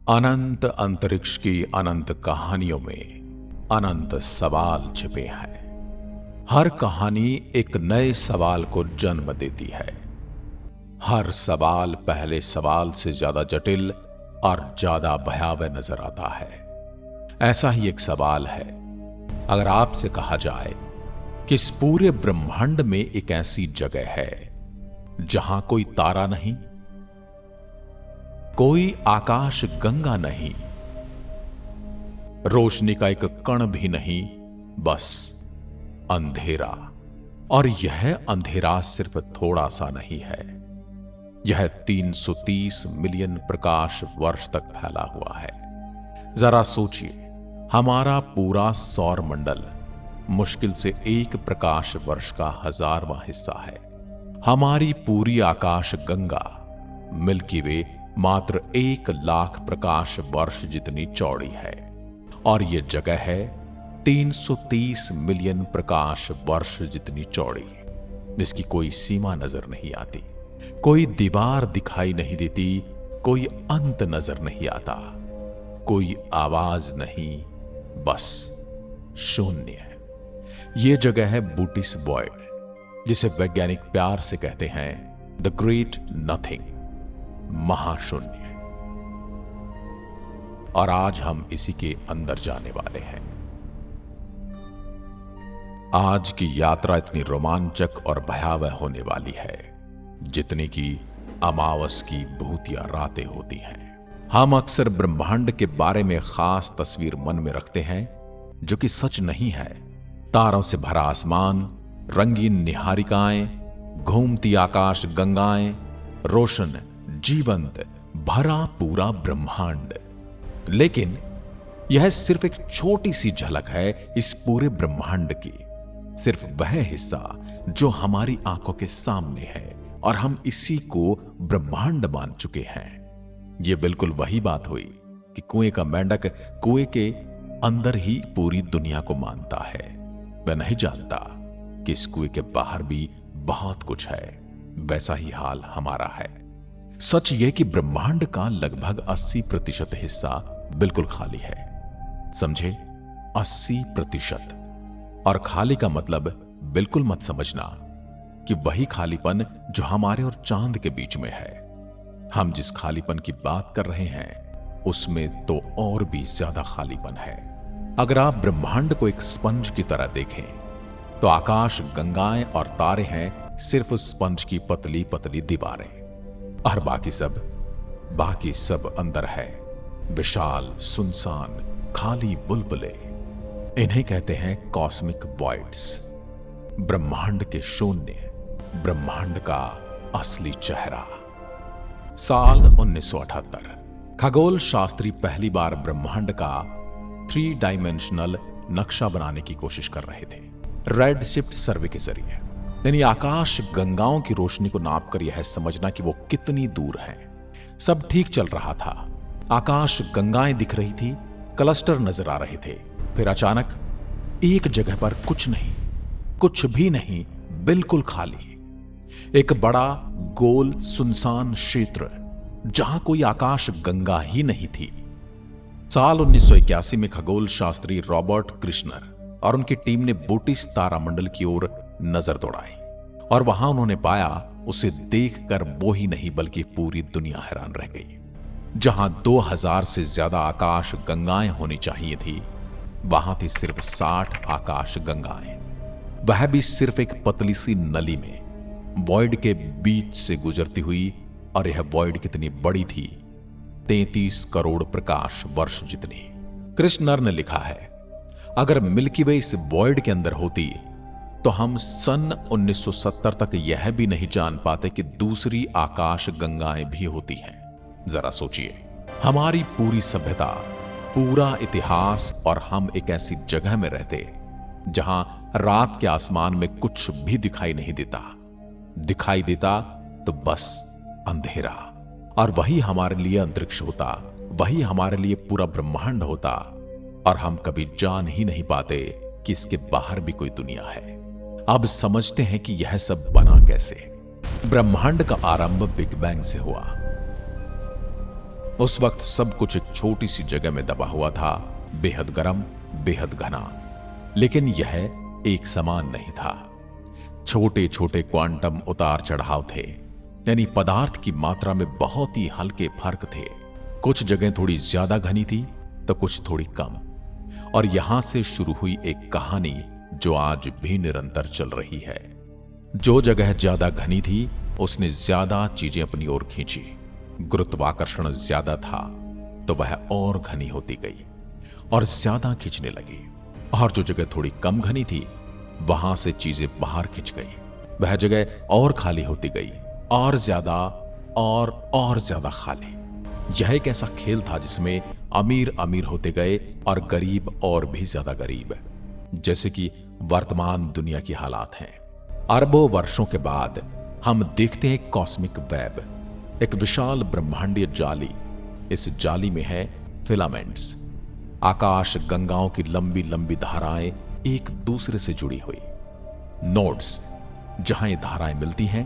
अनंत अंतरिक्ष की अनंत कहानियों में अनंत सवाल छिपे हैं। हर कहानी एक नए सवाल को जन्म देती है। हर सवाल पहले सवाल से ज्यादा जटिल और ज्यादा भयावह नजर आता है। ऐसा ही एक सवाल है, अगर आपसे कहा जाए कि इस पूरे ब्रह्मांड में एक ऐसी जगह है जहां कोई तारा नहीं, कोई आकाश गंगा नहीं, रोशनी का एक कण भी नहीं, बस अंधेरा। और यह अंधेरा सिर्फ थोड़ा सा नहीं है, यह 330 मिलियन प्रकाश वर्ष तक फैला हुआ है। जरा सोचिए, हमारा पूरा सौर मंडल मुश्किल से 1 प्रकाश वर्ष का 1000वां हिस्सा है। हमारी पूरी आकाश गंगा मिल्की वे मात्र 1 लाख प्रकाश वर्ष जितनी चौड़ी है, और यह जगह है 330 मिलियन प्रकाश वर्ष जितनी चौड़ी। इसकी कोई सीमा नजर नहीं आती, कोई दीवार दिखाई नहीं देती, कोई अंत नजर नहीं आता, कोई आवाज नहीं, बस शून्य। यह जगह है बूटिस वॉइड, जिसे वैज्ञानिक प्यार से कहते हैं द ग्रेट नथिंग, महाशून्य। और आज हम इसी के अंदर जाने वाले हैं। आज की यात्रा इतनी रोमांचक और भयावह होने वाली है जितनी कि अमावस की भूतिया रातें होती हैं। हम अक्सर ब्रह्मांड के बारे में खास तस्वीर मन में रखते हैं जो कि सच नहीं है। तारों से भरा आसमान, रंगीन निहारिकाएं, घूमती आकाश गंगाएं, रोशन जीवंत भरा पूरा ब्रह्मांड। लेकिन यह सिर्फ एक छोटी सी झलक है इस पूरे ब्रह्मांड की, सिर्फ वह हिस्सा जो हमारी आंखों के सामने है, और हम इसी को ब्रह्मांड मान चुके हैं। यह बिल्कुल वही बात हुई कि कुएं का मेंढक कुएं के अंदर ही पूरी दुनिया को मानता है। वह नहीं जानता कि इस कुएं के बाहर भी बहुत कुछ है। वैसा ही हाल हमारा है। सच यह कि ब्रह्मांड का लगभग 80% हिस्सा बिल्कुल खाली है। समझे, 80%। और खाली का मतलब बिल्कुल मत समझना कि वही खालीपन जो हमारे और चांद के बीच में है। हम जिस खालीपन की बात कर रहे हैं उसमें तो और भी ज्यादा खालीपन है। अगर आप ब्रह्मांड को एक स्पंज की तरह देखें तो आकाश गंगाएं और तारे हैं सिर्फ स्पंज की पतली पतली दीवारें, और बाकी सब अंदर है विशाल सुनसान खाली बुलबुले। इन्हें कहते हैं कॉस्मिक वॉइड्स, ब्रह्मांड के शून्य, ब्रह्मांड का असली चेहरा। साल 1978 खगोल शास्त्री पहली बार ब्रह्मांड का 3 डायमेंशनल नक्शा बनाने की कोशिश कर रहे थे, रेड शिफ्ट सर्वे के जरिए। यानी आकाश गंगाओं की रोशनी को नापकर यह समझना कि वो कितनी दूर हैं। सब ठीक चल रहा था, आकाश गंगाएं दिख रही थी, क्लस्टर नजर आ रहे थे। फिर अचानक एक जगह पर कुछ नहीं, कुछ भी नहीं, बिल्कुल खाली। एक बड़ा गोल सुनसान क्षेत्र जहां कोई आकाश गंगा ही नहीं थी। साल 1981 में खगोल शास्त्री रॉबर्ट कृष्णर और उनकी टीम ने बूटिस तारामंडल की ओर नजर दौड़ाई, और वहां उन्होंने पाया, उसे देखकर वो ही नहीं बल्कि पूरी दुनिया हैरान रह गई। जहां 2000 से ज्यादा आकाश गंगाएं होनी चाहिए थी, वहां थी सिर्फ 60 आकाश गंगाएं, वह भी सिर्फ एक पतली सी नली में, वॉइड के बीच से गुजरती हुई। और यह वॉइड कितनी बड़ी थी, 33 करोड़ प्रकाश वर्ष जितनी। कृष्णर ने लिखा है, अगर मिल्की वे इस वॉइड के अंदर होती तो हम सन 1970 तक यह भी नहीं जान पाते कि दूसरी आकाश गंगाएं भी होती हैं। जरा सोचिए, हमारी पूरी सभ्यता, पूरा इतिहास, और हम एक ऐसी जगह में रहते जहां रात के आसमान में कुछ भी दिखाई नहीं देता। दिखाई देता तो बस अंधेरा। और वही हमारे लिए अंतरिक्ष होता, वही हमारे लिए पूरा ब्रह्मांड होता, और हम कभी जान ही नहीं पाते कि इसके बाहर भी कोई दुनिया है। अब समझते हैं कि यह सब बना कैसे। ब्रह्मांड का आरंभ बिग बैंग से हुआ। उस वक्त सब कुछ एक छोटी सी जगह में दबा हुआ था, बेहद गर्म, बेहद घना। लेकिन यह एक समान नहीं था। छोटे छोटे क्वांटम उतार चढ़ाव थे, यानी पदार्थ की मात्रा में बहुत ही हल्के फर्क थे। कुछ जगह थोड़ी ज्यादा घनी थी तो कुछ थोड़ी कम। और यहां से शुरू हुई एक कहानी जो आज भी निरंतर चल रही है। जो जगह ज्यादा घनी थी उसने ज्यादा चीजें अपनी ओर खींची। गुरुत्वाकर्षण ज्यादा था तो वह और घनी होती गई और ज्यादा खींचने लगी। और जो जगह थोड़ी कम घनी थी वहां से चीजें बाहर खिंच गई। वह जगह और खाली होती गई, और ज्यादा और ज्यादा खाली। यह एक ऐसा खेल था जिसमें अमीर अमीर होते गए और गरीब और भी ज्यादा गरीब, जैसे कि वर्तमान दुनिया की हालात हैं। अरबों वर्षों के बाद हम देखते हैं कॉस्मिक वेब, एक विशाल ब्रह्मांडीय जाली। इस जाली में है फिलामेंट्स, आकाश गंगाओं की लंबी लंबी धाराएं एक दूसरे से जुड़ी हुई। नोड्स, जहां ये धाराएं मिलती हैं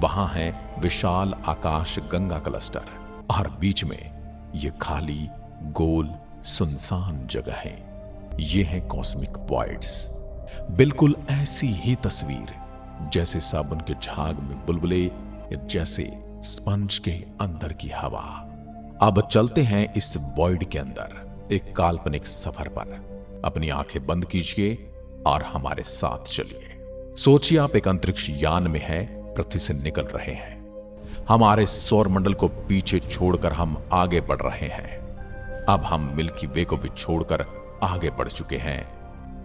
वहां है विशाल आकाश गंगा क्लस्टर, और बीच में ये खाली गोल सुनसान जगह है। ये है कॉस्मिक वॉइड्स। बिल्कुल ऐसी ही तस्वीर जैसे साबुन के झाग में बुलबुले, या जैसे स्पंज के अंदर की हवा। अब चलते हैं इस वॉइड के अंदर एक काल्पनिक सफर पर। अपनी आंखें बंद कीजिए और हमारे साथ चलिए। सोचिए आप एक अंतरिक्ष यान में हैं, पृथ्वी से निकल रहे हैं। हमारे सौर मंडल को पीछे छोड़कर हम आगे बढ़ रहे हैं। अब हम मिल्की वे को भी छोड़कर आगे बढ़ चुके हैं।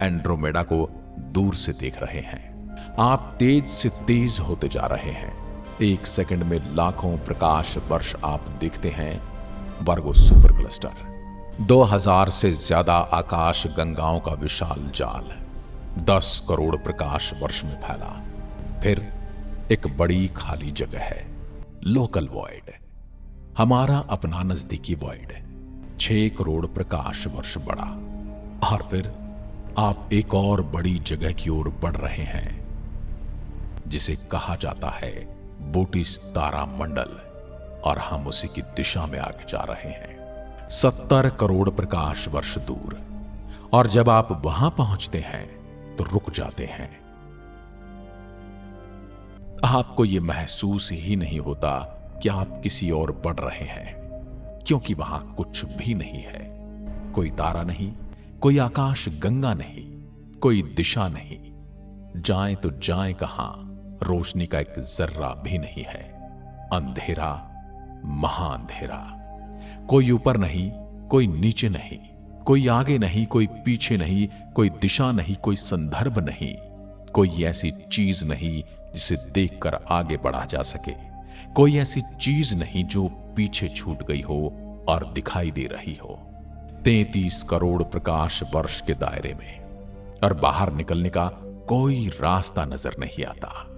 एंड्रोमेडा को दूर से देख रहे हैं। आप तेज से तेज होते जा रहे हैं। एक सेकंड में लाखों प्रकाश वर्ष आप देखते हैं। वर्गो सुपर क्लस्टर, 2000 से ज्यादा आकाश गंगाओं का विशाल जाल 10 करोड़ प्रकाश वर्ष में फैला। फिर एक बड़ी खाली जगह है, लोकल वॉइड, हमारा अपना नजदीकी वॉइड, 6 करोड़ प्रकाश वर्ष बड़ा। और फिर आप एक और बड़ी जगह की ओर बढ़ रहे हैं जिसे कहा जाता है बोटिस तारा मंडल, और हम उसी की दिशा में आगे जा रहे हैं 70 करोड़ प्रकाश वर्ष दूर। और जब आप वहां पहुंचते हैं तो रुक जाते हैं। आपको यह महसूस ही नहीं होता कि आप किसी और बढ़ रहे हैं, क्योंकि वहां कुछ भी नहीं है। कोई तारा नहीं, कोई आकाश गंगा नहीं, कोई दिशा नहीं। जाएं तो जाएं कहां, रोशनी का एक जर्रा भी नहीं है। अंधेरा, महाअंधेरा। कोई ऊपर नहीं, कोई नीचे नहीं, कोई आगे नहीं, कोई पीछे नहीं, कोई दिशा नहीं, कोई संदर्भ नहीं, कोई ऐसी चीज नहीं जिसे देखकर आगे बढ़ा जा सके, कोई ऐसी चीज नहीं जो पीछे छूट गई हो और दिखाई दे रही हो। 33 करोड़ प्रकाश वर्ष के दायरे में, और बाहर निकलने का कोई रास्ता नजर नहीं आता।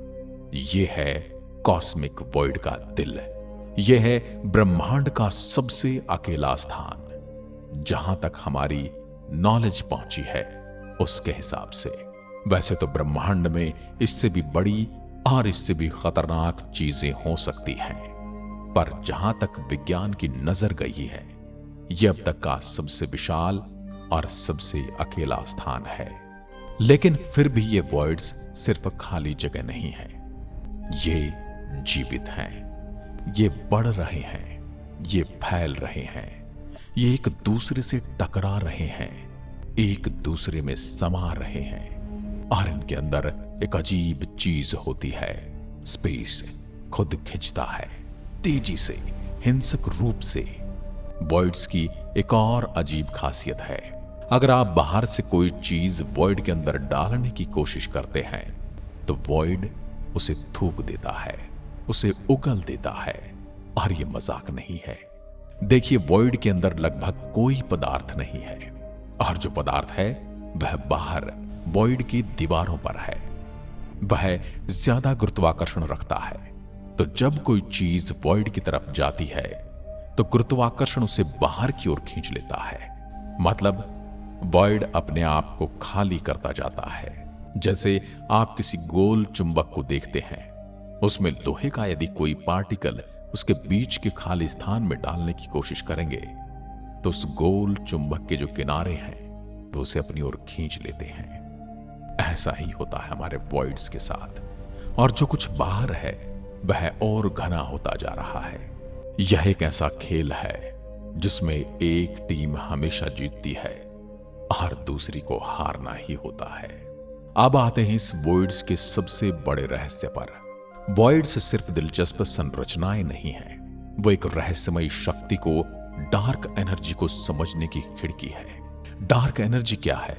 यह है कॉस्मिक वॉइड का दिल। यह है ब्रह्मांड का सबसे अकेला स्थान, जहां तक हमारी नॉलेज पहुंची है उसके हिसाब से। वैसे तो ब्रह्मांड में इससे भी बड़ी और इससे भी खतरनाक चीजें हो सकती हैं, पर जहां तक विज्ञान की नजर गई है, यह अब तक का सबसे विशाल और सबसे अकेला स्थान है। लेकिन फिर भी ये वॉइड्स सिर्फ खाली जगह नहीं है, ये जीवित हैं, ये बढ़ रहे हैं, ये फैल रहे हैं, ये एक दूसरे से टकरा रहे हैं, एक दूसरे में समा रहे हैं। और इनके अंदर एक अजीब चीज होती है, स्पेस खुद खिंचता है तेजी से, हिंसक रूप से। वॉइड्स की एक और अजीब खासियत है, अगर आप बाहर से कोई चीज वॉइड के अंदर डालने की कोशिश करते हैं तो वॉइड उसे थूक देता है, उसे उगल देता है। और यह मजाक नहीं है। देखिए, वॉइड के अंदर लगभग कोई पदार्थ नहीं है, और जो पदार्थ है वह बाहर वॉइड की दीवारों पर है। वह ज्यादा गुरुत्वाकर्षण रखता है, तो जब कोई चीज वॉइड की तरफ जाती है तो गुरुत्वाकर्षण उसे बाहर की ओर खींच लेता है। मतलब वॉइड अपने आप को खाली करता जाता है। जैसे आप किसी गोल चुंबक को देखते हैं, उसमें लोहे का यदि कोई पार्टिकल उसके बीच के खाली स्थान में डालने की कोशिश करेंगे तो उस गोल चुंबक के जो किनारे हैं तो उसे अपनी ओर खींच लेते हैं। ऐसा ही होता है हमारे वॉइड्स के साथ, और जो कुछ बाहर है वह और घना होता जा रहा है। यह एक ऐसा खेल है जिसमें एक टीम हमेशा जीतती है और दूसरी को हारना ही होता है। अब आते हैं इस वॉइड्स के सबसे बड़े रहस्य पर। वॉइड्स सिर्फ दिलचस्प संरचनाएं नहीं हैं, वो एक रहस्यमयी शक्ति को, डार्क एनर्जी को समझने की खिड़की है। डार्क एनर्जी क्या है?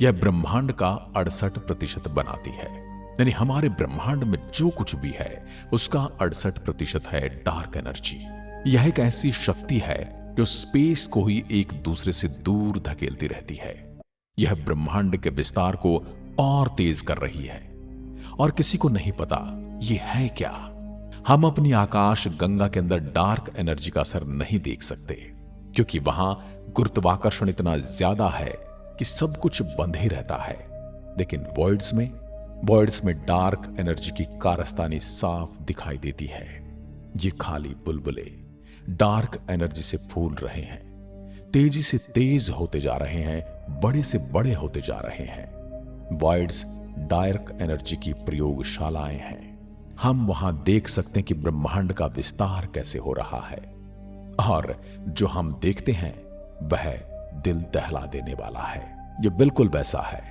यह ब्रह्मांड का 68% बनाती है। यानी हमारे ब्रह्मांड में जो कुछ भी है उसका 68% है डार्क एनर्जी। यह एक ऐसी शक्ति है जो स्पेस को ही एक दूसरे से दूर धकेलती रहती है। यह ब्रह्मांड के विस्तार को और तेज कर रही है, और किसी को नहीं पता ये है क्या। हम अपनी आकाश गंगा के अंदर डार्क एनर्जी का असर नहीं देख सकते, क्योंकि वहां गुरुत्वाकर्षण इतना ज्यादा है कि सब कुछ बंद ही रहता है। लेकिन वॉइड्स में डार्क एनर्जी की कारस्तानी साफ दिखाई देती है। ये खाली बुलबुले डार्क एनर्जी से फूल रहे हैं, तेजी से तेज होते जा रहे हैं, बड़े से बड़े होते जा रहे हैं। वॉइड्स डार्क एनर्जी की प्रयोगशालाएं हैं। हम वहां देख सकते हैं कि ब्रह्मांड का विस्तार कैसे हो रहा है, और जो हम देखते हैं वह दिल दहला देने वाला है। ये बिल्कुल वैसा है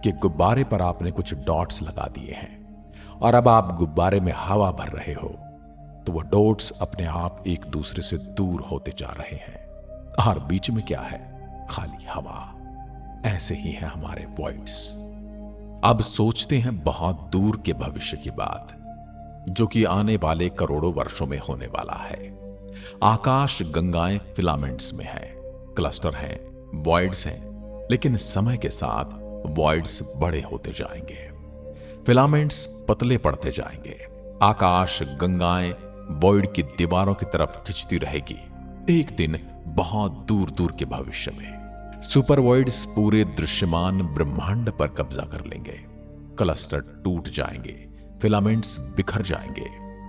कि गुब्बारे पर आपने कुछ डॉट्स लगा दिए हैं और अब आप गुब्बारे में हवा भर रहे हो तो वो डॉट्स अपने आप एक दूसरे से दूर होते जा रहे हैं, और बीच में क्या है? खाली हवा। ऐसे ही है हमारे वॉइड्स। अब सोचते हैं बहुत दूर के भविष्य की बात, जो कि आने वाले करोड़ों वर्षों में होने वाला है। आकाश गंगाएं फिलामेंट्स में हैं, क्लस्टर हैं, वॉइड्स हैं, लेकिन समय के साथ वॉइड्स बड़े होते जाएंगे, फिलामेंट्स पतले पड़ते जाएंगे। आकाश गंगाएं वॉइड की दीवारों की तरफ खिंचती रहेगी। एक दिन बहुत दूर दूर के भविष्य में सुपर वॉइड्स पूरे दृश्यमान ब्रह्मांड पर कब्जा कर लेंगे। क्लस्टर टूट जाएंगे, फिलामेंट्स बिखर जाएंगे,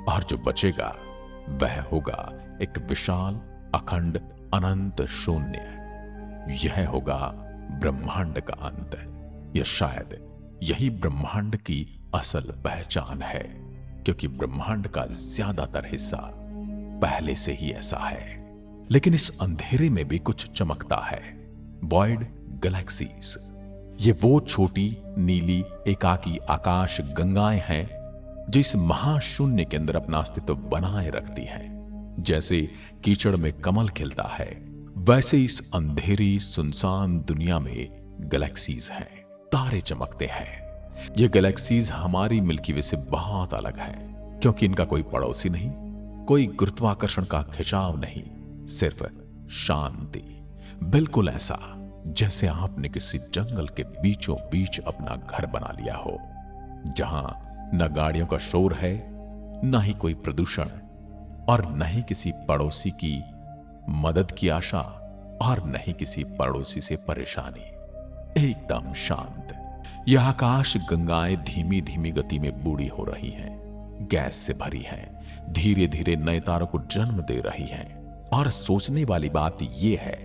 और जो बचेगा वह होगा एक विशाल अखंड अनंत शून्य। यह होगा ब्रह्मांड का अंत। यह शायद यही ब्रह्मांड की असल पहचान है, क्योंकि ब्रह्मांड का ज्यादातर हिस्सा पहले से ही ऐसा है। लेकिन इस अंधेरे में भी कुछ चमकता है। वॉइड गैलेक्सीज, ये वो छोटी नीली एकाकी आकाश गंगाएं हैं जो इस महाशून्य के अंदर अपना अस्तित्व बनाए रखती हैं। जैसे कीचड़ में कमल खिलता है, वैसे इस अंधेरी सुनसान दुनिया में गैलेक्सीज हैं, तारे चमकते हैं। ये गैलेक्सीज हमारी मिल्की वे से बहुत अलग है, क्योंकि इनका कोई पड़ोसी नहीं, कोई गुरुत्वाकर्षण का खिंचाव नहीं, सिर्फ शांति। बिल्कुल ऐसा जैसे आपने किसी जंगल के बीचों बीच अपना घर बना लिया हो, जहां न गाड़ियों का शोर है, न ही कोई प्रदूषण, और न ही किसी पड़ोसी की मदद की आशा, और न ही किसी पड़ोसी से परेशानी। एकदम शांत। यह आकाश गंगाएं धीमी धीमी गति में बूढ़ी हो रही हैं, गैस से भरी हैं, धीरे धीरे नए तारों को जन्म दे रही हैं। और सोचने वाली बात यह है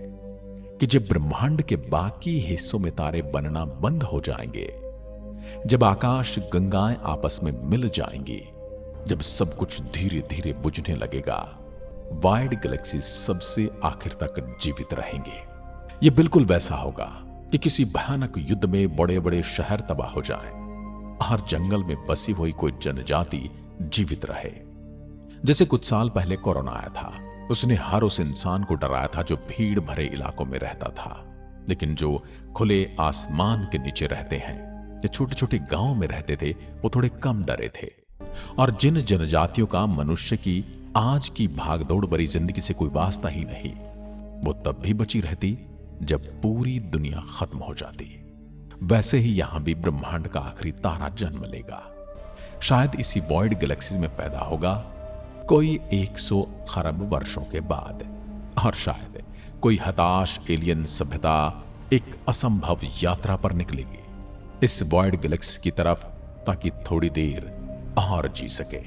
कि जब ब्रह्मांड के बाकी हिस्सों में तारे बनना बंद हो जाएंगे, जब आकाश गंगाएं आपस में मिल जाएंगी, जब सब कुछ धीरे धीरे बुझने लगेगा, वाइड गैलेक्सी सबसे आखिर तक जीवित रहेंगे। यह बिल्कुल वैसा होगा कि किसी भयानक युद्ध में बड़े बड़े शहर तबाह हो जाएं और जंगल में बसी हुई कोई जनजाति जीवित रहे। जैसे कुछ साल पहले कोरोना आया था, उसने हर उस इंसान को डराया था जो भीड़ भरे इलाकों में रहता था। लेकिन जो खुले आसमान के नीचे रहते हैं, जो छोटे छोटे गांव में रहते थे, वो थोड़े कम डरे थे। और जिन जनजातियों का मनुष्य की आज की भागदौड़ भरी जिंदगी से कोई वास्ता ही नहीं, वो तब भी बची रहती जब पूरी दुनिया खत्म हो जाती। वैसे ही यहां भी ब्रह्मांड का आखिरी तारा जन्म लेगा। शायद इसी वॉइड गैलेक्सी में पैदा होगा कोई 100 खरब वर्षों के बाद, और शायद कोई हताश एलियन सभ्यता एक असंभव यात्रा पर निकलेगी इस वॉइड गैलेक्सी की तरफ, ताकि थोड़ी देर और जी सके।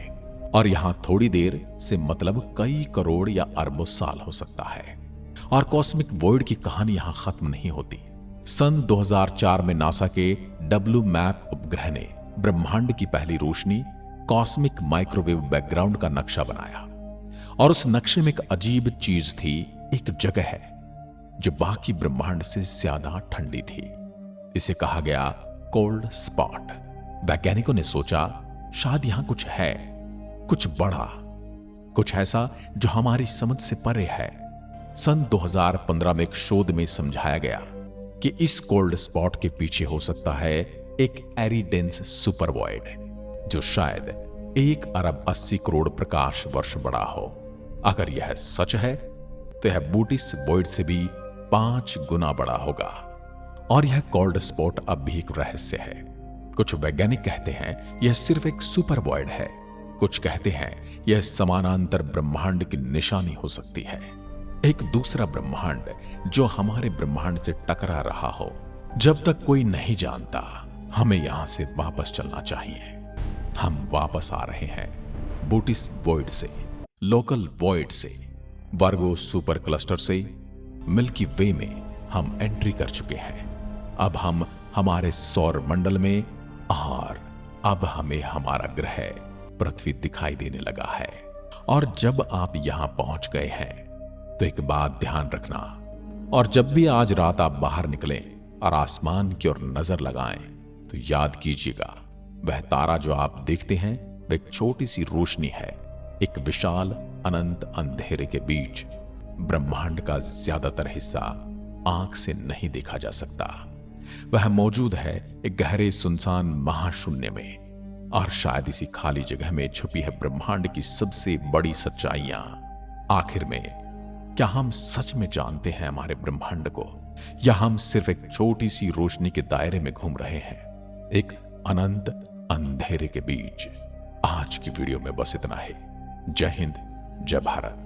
और यहां थोड़ी देर से मतलब कई करोड़ या अरबों साल हो सकता है। और कॉस्मिक वॉइड की कहानी यहां खत्म नहीं होती। सन 2004 में नासा के डब्ल्यू मैप उपग्रह ने ब्रह्मांड की पहली रोशनी कॉस्मिक माइक्रोवेव बैकग्राउंड का नक्शा बनाया। और उस नक्शे में एक अजीब चीज थी, एक जगह है जो बाकी ब्रह्मांड से ज्यादा ठंडी थी। इसे कहा गया कोल्ड स्पॉट। वैज्ञानिकों ने सोचा शायद यहां कुछ है, कुछ बड़ा, कुछ ऐसा जो हमारी समझ से परे है। सन 2015 में एक शोध में समझाया गया कि इस कोल्ड स्पॉट के पीछे हो सकता है एक एरिडेंस सुपरवॉइड जो शायद 1 अरब 80 करोड़ प्रकाश वर्ष बड़ा हो। अगर यह सच है तो यह बूटिस वॉइड से भी 5 गुना बड़ा होगा। और यह कोल्ड स्पॉट अब भी एक रहस्य है। कुछ वैज्ञानिक कहते हैं यह सिर्फ एक सुपर वॉइड है, कुछ कहते हैं यह समानांतर ब्रह्मांड की निशानी हो सकती है, एक दूसरा ब्रह्मांड जो हमारे ब्रह्मांड से टकरा रहा हो। जब तक कोई नहीं जानता, हमें यहां से वापस चलना चाहिए। हम वापस आ रहे हैं बूटिस वॉइड से, लोकल वॉइड से, वर्गो सुपर क्लस्टर से, मिल्की वे में हम एंट्री कर चुके हैं। अब हम हमारे सौर मंडल में, और अब हमें हमारा ग्रह पृथ्वी दिखाई देने लगा है। और जब आप यहां पहुंच गए हैं तो एक बात ध्यान रखना, और जब भी आज रात आप बाहर निकलें और आसमान की ओर नजर लगाएं तो याद कीजिएगा वह तारा जो आप देखते हैं वह एक छोटी सी रोशनी है, एक विशाल अनंत अंधेरे के बीच। ब्रह्मांड का ज्यादातर हिस्सा आंख से नहीं देखा जा सकता। वह मौजूद है एक गहरे सुनसान महाशून्य में, और शायद इसी खाली जगह में छुपी है ब्रह्मांड की सबसे बड़ी सच्चाइयां। आखिर में क्या हम सच में जानते हैं हमारे ब्रह्मांड को, या हम सिर्फ एक छोटी सी रोशनी के दायरे में घूम रहे हैं, एक अनंत अंधेरे के बीच। आज की वीडियो में बस इतना ही। जय हिंद, जय भारत।